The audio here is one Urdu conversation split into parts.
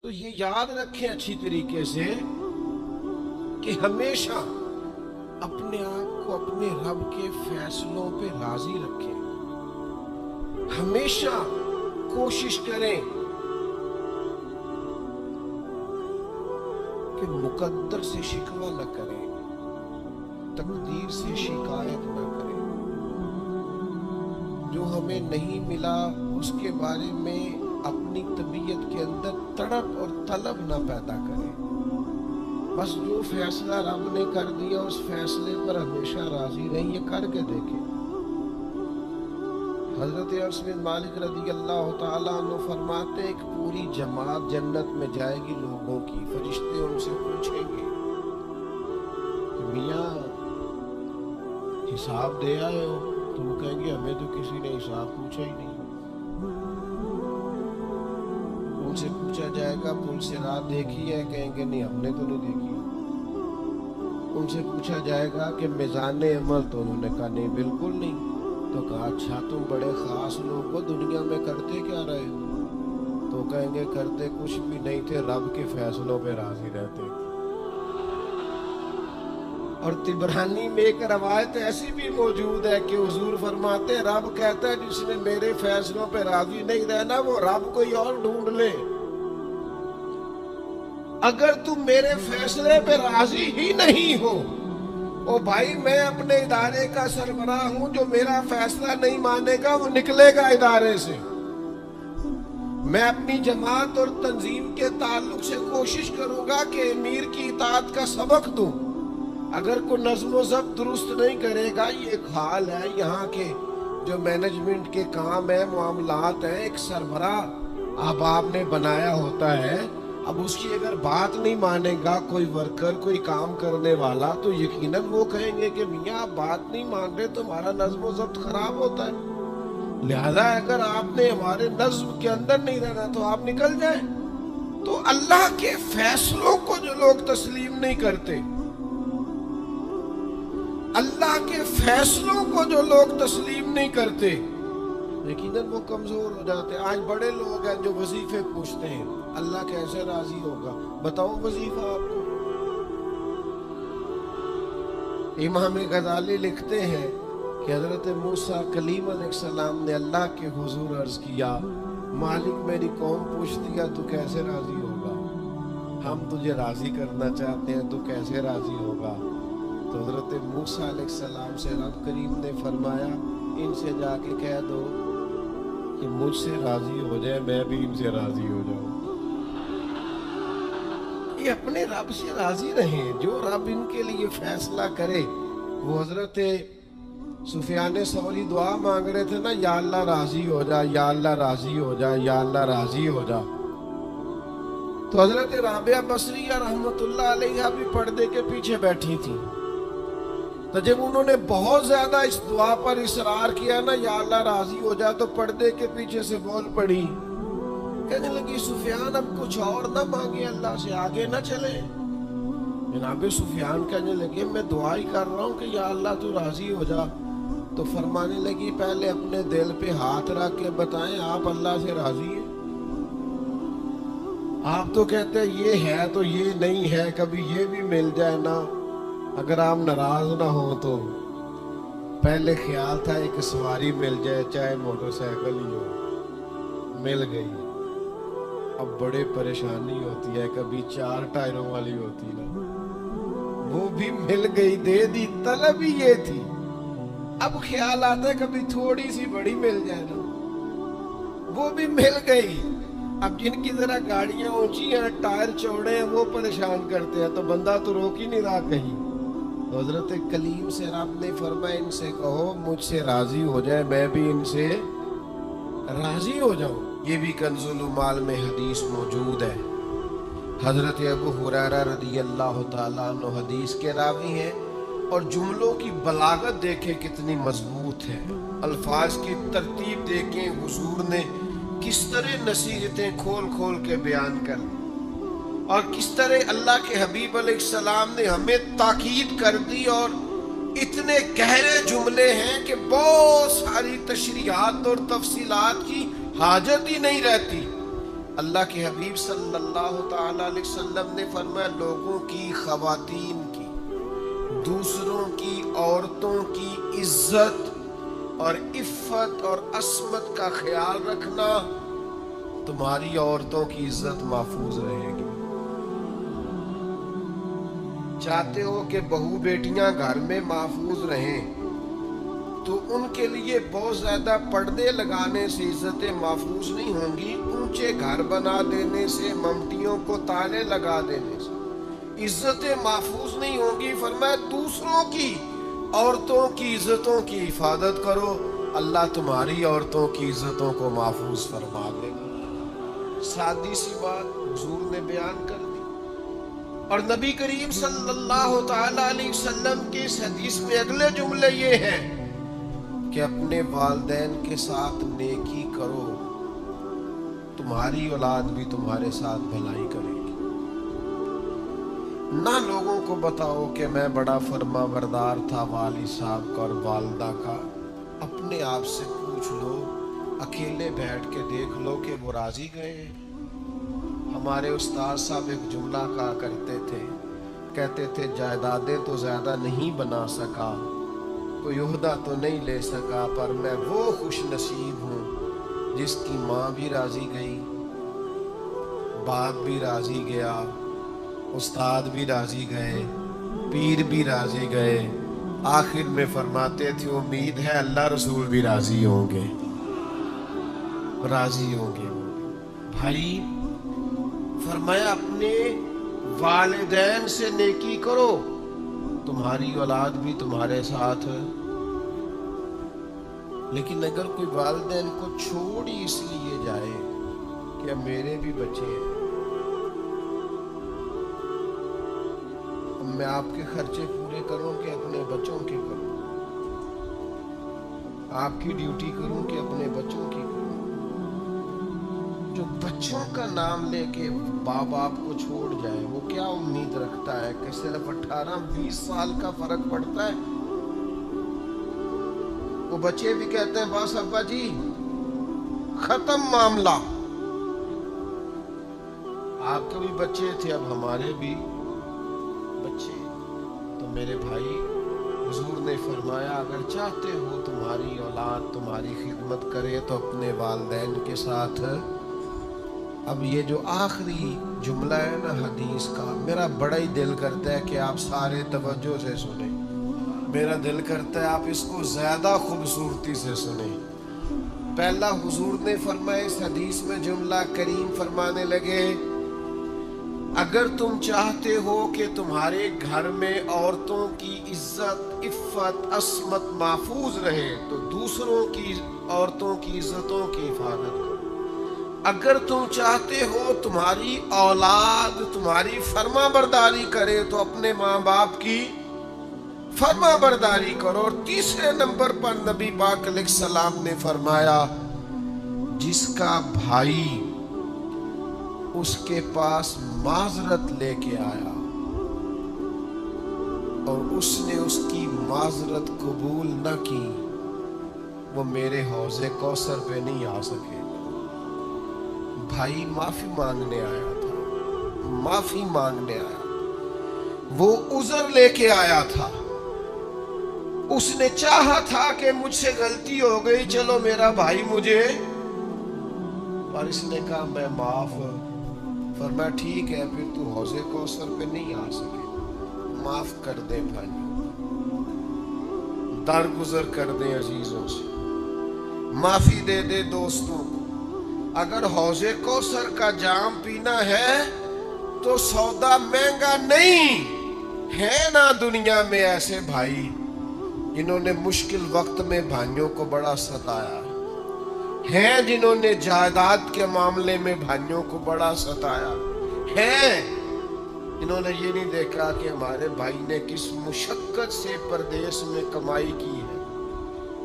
تو یہ یاد رکھیں اچھی طریقے سے کہ ہمیشہ اپنے آپ کو اپنے رب کے فیصلوں پہ راضی رکھیں. ہمیشہ کوشش کریں کہ مقدر سے شکوہ نہ کریں، تقدیر سے شکایت نہ کریں. جو ہمیں نہیں ملا اس کے بارے میں اپنی طبیعت کے اندر تڑپ اور طلب نہ پیدا کریں. بس جو فیصلہ رب نے کر دیا اس فیصلے پر ہمیشہ راضی رہیں. یہ کر کے دیکھیں. حضرت انس بن مالک رضی اللہ تعالیٰ عنہ فرماتے ایک پوری جماعت جنت میں جائے گی لوگوں کی. فرشتے ان سے پوچھیں گے کہ میاں حساب دے آئے ہو؟ تو وہ کہیں گے ہمیں تو کسی نے حساب پوچھا ہی نہیں. ان سے پوچھا جائے گا پل سے رات دیکھی ہے؟ کہیں گے نہیں ہم نے تو نہیں دیکھی. ان سے پوچھا جائے گا کہ میزان عمل؟ تو انہوں نے کہا نہیں بالکل نہیں. تو کہا اچھا تم بڑے خاص لوگ ہو، دنیا میں کرتے کیا رہے ہو؟ تو کہیں گے کرتے کچھ بھی نہیں تھے، رب کے فیصلوں پہ راضی رہتے. اور طبرانی میں ایک روایت ایسی بھی موجود ہے کہ حضور فرماتے ہیں رب کہتا ہے جس نے میرے فیصلوں پہ راضی نہیں رہنا وہ رب کوئی اور ڈھونڈ لے. اگر تم میرے فیصلے پہ راضی ہی نہیں ہو، او بھائی میں اپنے ادارے کا سربراہ ہوں، جو میرا فیصلہ نہیں مانے گا وہ نکلے گا ادارے سے. میں اپنی جماعت اور تنظیم کے تعلق سے کوشش کروں گا کہ امیر کی اطاعت کا سبق دوں. اگر کوئی نظم و ضبط درست نہیں کرے گا، یہ ایک حال ہے یہاں کے جو مینجمنٹ کے کام ہیں، معاملات ہیں، ایک سربراہ آپ نے بنایا ہوتا ہے. اب اس کی اگر بات نہیں مانے گا کوئی ورکر، کوئی کام کرنے والا، تو یقیناً وہ کہیں گے کہ میاں آپ بات نہیں مان رہے تو ہمارا نظم و ضبط خراب ہوتا ہے. لہذا اگر آپ نے ہمارے نظم کے اندر نہیں رہنا تو آپ نکل جائیں. تو اللہ کے فیصلوں کو جو لوگ تسلیم نہیں کرتے، اللہ کے فیصلوں کو جو لوگ تسلیم نہیں کرتے، یقیناً وہ کمزور ہو جاتے ہیں. آج بڑے لوگ ہیں جو وظیفے پوچھتے ہیں اللہ کیسے راضی ہوگا؟ بتاؤ وظیفہ آپ کو. امام غزالی لکھتے ہیں کہ حضرت موسیٰ کلیم علیہ السلام نے اللہ کے حضور عرض کیا مالک میری قوم پوچھتی ہے تو کیسے راضی ہوگا؟ ہم تجھے راضی کرنا چاہتے ہیں تو کیسے راضی ہوگا؟ تو حضرت موسیٰ علیہ السلام سے رب کریم نے فرمایا ان سے جا کے کہہ دو کہ مجھ سے راضی ہو جائے میں بھی ان سے راضی ہو جاؤں. یہ اپنے رب سے راضی رہیں. جو رب ان کے لیے فیصلہ کرے. وہ حضرت سفیان ثوری دعا مانگ رہے تھے نا، یا اللہ راضی ہو جا، یا اللہ راضی ہو جا، یا اللہ راضی ہو جا. تو حضرت رابعہ بصریہ رحمت اللہ علیہ بھی پردے کے پیچھے بیٹھی تھی. تو جب انہوں نے بہت زیادہ اس دعا پر اصرار کیا نا یا اللہ راضی ہو جا، تو پردے کے پیچھے سے بول پڑی، کہنے لگی سفیان اب کچھ اور نہ مانگے اللہ سے، آگے نہ چلے. جناب سفیان کہنے لگے میں دعا ہی کر رہا ہوں کہ یا اللہ تو راضی ہو جا. تو فرمانے لگی پہلے اپنے دل پہ ہاتھ رکھ کے بتائیں آپ اللہ سے راضی ہیں؟ آپ تو کہتے ہیں یہ ہے تو یہ نہیں ہے، کبھی یہ بھی مل جائے نا. اگر آپ ناراض نہ ہوں تو پہلے خیال تھا ایک سواری مل جائے چاہے موٹر سائیکل ہی ہو، مل گئی. اب بڑے پریشانی ہوتی ہے، کبھی 4 ٹائروں والی ہوتی نا، وہ بھی مل گئی، دے دی. طلب ہی یہ تھی. اب خیال آتا ہے کبھی تھوڑی سی بڑی مل جائے نا، وہ بھی مل گئی. اب جن کی ذرا گاڑیاں اونچی ہیں، ٹائر چوڑے ہیں، وہ پریشان کرتے ہیں، تو بندہ تو روک ہی نہیں رہا کہیں. تو حضرت کلیم سے رب نے فرمایا ان سے کہو مجھ سے راضی ہو جائے میں بھی ان سے راضی ہو جاؤں. یہ بھی کنز المال میں حدیث موجود ہے. حضرت ابو ہریرہ رضی اللہ تعالیٰ عنہ حدیث کے راوی ہیں، اور جملوں کی بلاغت دیکھیں کتنی مضبوط ہے. الفاظ کی ترتیب دیکھیں حضور نے کس طرح نصیحتیں کھول کھول کے بیان کر دی، اور کس طرح اللہ کے حبیب علیہ السلام نے ہمیں تاکید کر دی. اور اتنے گہرے جملے ہیں کہ بہت ساری تشریحات اور تفصیلات کی حاجت ہی نہیں رہتی. اللہ کے حبیب صلی اللہ تعالی علیہ وسلم نے فرمایا لوگوں کی، خواتین کی، دوسروں کی عورتوں کی عزت اور عفت اور عصمت کا خیال رکھنا، تمہاری عورتوں کی عزت محفوظ رہے گی۔ چاہتے ہو کہ بہو بیٹیاں گھر میں محفوظ رہیں تو ان کے لیے بہت زیادہ پردے لگانے سے عزتیں محفوظ نہیں ہوں گی، اونچے گھر بنا دینے سے، ممٹیوں کو تالے لگا دینے سے عزتیں محفوظ نہیں ہوں گی۔ فرمایا دوسروں کی، عورتوں کی عزتوں کی حفاظت کرو، اللہ تمہاری عورتوں کی عزتوں کو محفوظ فرما دے گا۔ سادی سی بات حضور نے بیان کر دی، اور نبی کریم صلی اللہ تعالی علیہ وسلم کی اس حدیث میں اگلے جملے یہ ہیں کہ اپنے والدین کے ساتھ نیکی کرو، تمہاری اولاد بھی تمہارے ساتھ بھلائی کرے گی۔ نہ لوگوں کو بتاؤ کہ میں بڑا فرما بردار تھا والد صاحب کا اور والدہ کا، اپنے آپ سے پوچھ لو، اکیلے بیٹھ کے دیکھ لو کہ وہ راضی گئے۔ ہمارے استاد صاحب ایک جملہ کہا کرتے تھے، کہتے تھے جائیدادیں تو زیادہ نہیں بنا سکا، کوئی عہدہ تو نہیں لے سکا، پر میں وہ خوش نصیب ہوں جس کی ماں بھی راضی گئی، باپ بھی راضی گیا، استاد بھی راضی گئے، پیر بھی راضی گئے، آخر میں فرماتے تھے امید ہے اللہ رسول بھی راضی ہوں گے، راضی ہوں گے۔ بھائی فرمایا اپنے والدین سے نیکی کرو، تمہاری اولاد بھی تمہارے ساتھ ہے۔ لیکن اگر کوئی والدین کو چھوڑ ہی اس لیے جائے کہ اب میرے بھی بچے ہیں، اب میں آپ کے خرچے پورے کروں کہ اپنے بچوں کے کروں، آپ کی ڈیوٹی کروں کہ اپنے بچوں کی کروں، جو بچوں کا نام لے کے باپ باپ کو چھوڑ جائے وہ کیا امید رکھتا ہے کہ صرف 18-20 سال کا فرق پڑتا ہے؟ وہ بچے بھی کہتے ہیں بس ابا جی ختم معاملہ۔ آپ کے بھی بچے تھے، اب ہمارے بھی بچے۔ تو میرے بھائی حضور نے فرمایا اگر چاہتے ہو تمہاری اولاد تمہاری خدمت کرے تو اپنے والدین کے ساتھ۔ اب یہ جو آخری جملہ ہے نا حدیث کا، میرا بڑا ہی دل کرتا ہے کہ آپ سارے توجہ سے سنیں، میرا دل کرتا ہے آپ اس کو زیادہ خوبصورتی سے سنیں۔ پہلا حضور نے فرمایا اس حدیث میں جملہ کریم فرمانے لگے اگر تم چاہتے ہو کہ تمہارے گھر میں عورتوں کی عزت عفت عصمت محفوظ رہے تو دوسروں کی عورتوں کی عزتوں کی حفاظت کرو۔ اگر تم چاہتے ہو تمہاری اولاد تمہاری فرما برداری کرے تو اپنے ماں باپ کی فرما برداری کرو۔ اور تیسرے نمبر پر نبی پاک علیہ السلام نے فرمایا جس کا بھائی اس کے پاس معذرت لے کے آیا اور اس نے اس کی معذرت قبول نہ کی، وہ میرے حوض کوثر پہ نہیں آ سکے۔ بھائی معافی مانگنے آیا تھا، معافی مانگنے آیا، وہ عذر لے کے آیا تھا، اس نے چاہا تھا کہ مجھ سے غلطی ہو گئی چلو میرا بھائی مجھے، اور اس نے کہا میں معاف۔ فرمایا ٹھیک ہے پھر تو حوض کوثر پہ نہیں آ سکے، معاف کر دے بھائی، درگزر کر دے عزیزوں سے، معافی دے دے دوستوں کو۔ اگر حوض کوثر کا جام پینا ہے تو سودا مہنگا نہیں ہے نا دنیا میں ایسے بھائی جنہوں نے مشکل وقت میں بھائیوں کو بڑا ستایا ہیں، جنہوں نے جائیداد کے معاملے میں بھائیوں کو بڑا ستایا ہیں، جنہوں نے یہ نہیں دیکھا کہ ہمارے بھائی نے کس مشقت سے پردیس میں کمائی کی ہے،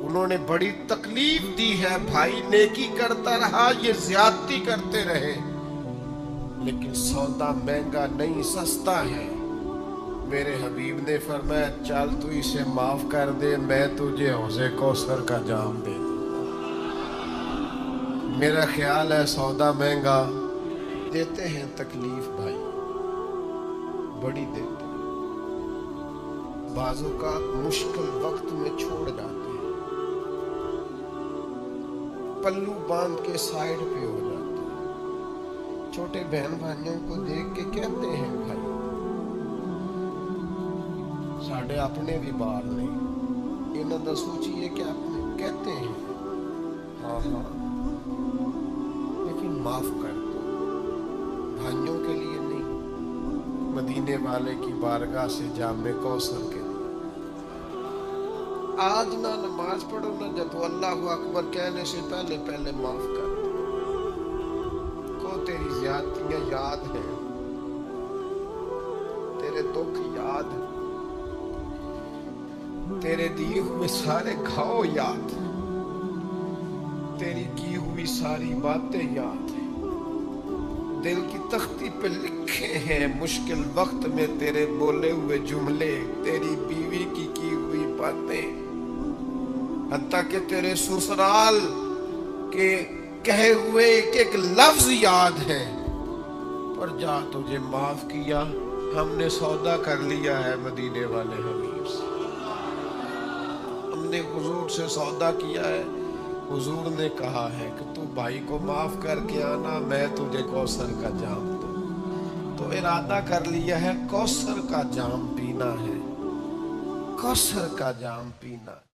انہوں نے بڑی تکلیف دی ہے، بھائی نیکی کرتا رہا یہ زیادتی کرتے رہے، لیکن سودا مہنگا نہیں سستا ہے۔ میرے حبیب نے فرمایا چل تو اسے معاف کر دے میں تجھے حوض کوثر کا جام دے دوں۔ میرا خیال ہے سودا مہنگا دیتے ہیں تکلیف بھائی، بڑی دیتے ہیں، بعض اوقات مشکل وقت میں چھوڑ جاتے ہیں، پلو باندھ کے سائیڈ پہ ہو جاتے ہیں، چھوٹے بہن بھائیوں کو دیکھ کے کہتے ہیں بھائی ساڑھے اپنے بھی بار نہیں، انہوں نے سوچیے کہ اپنے کہتے ہیں ہاں ہاں لیکن معاف کر دو، بھائیوں کے لیے نہیں، مدینے والے کی بارگاہ سے جام کوثر کے لیے۔ آج نہ نماز پڑھو نہ جب اللہ اکبر کہنے سے پہلے پہلے معاف کر دو، کو تیری زیادتیاں یاد ہیں، تیرے دکھ یاد ہیں، تیرے دیے ہوئے سارے گھاؤ یاد ہیں، تیری کی ہوئی ساری باتیں یاد ہیں، دل کی تختی پہ لکھے ہیں مشکل وقت میں تیرے بولے ہوئے جملے، تیری بیوی کی ہوئی باتیں، حتیٰ کہ تیرے سسرال کے کہے ہوئے ایک ایک لفظ یاد ہے، پر جا تجھے معاف کیا، ہم نے سودا کر لیا ہے مدینے والے حبیب سے، ہم نے حضور سے سودا کیا ہے، حضور نے کہا ہے کہ تو بھائی کو معاف کر کے آنا، میں تجھے کوثر کا جام دوں، تو ارادہ کر لیا ہے کوثر کا جام پینا ہے، کوثر کا جام پینا ہے۔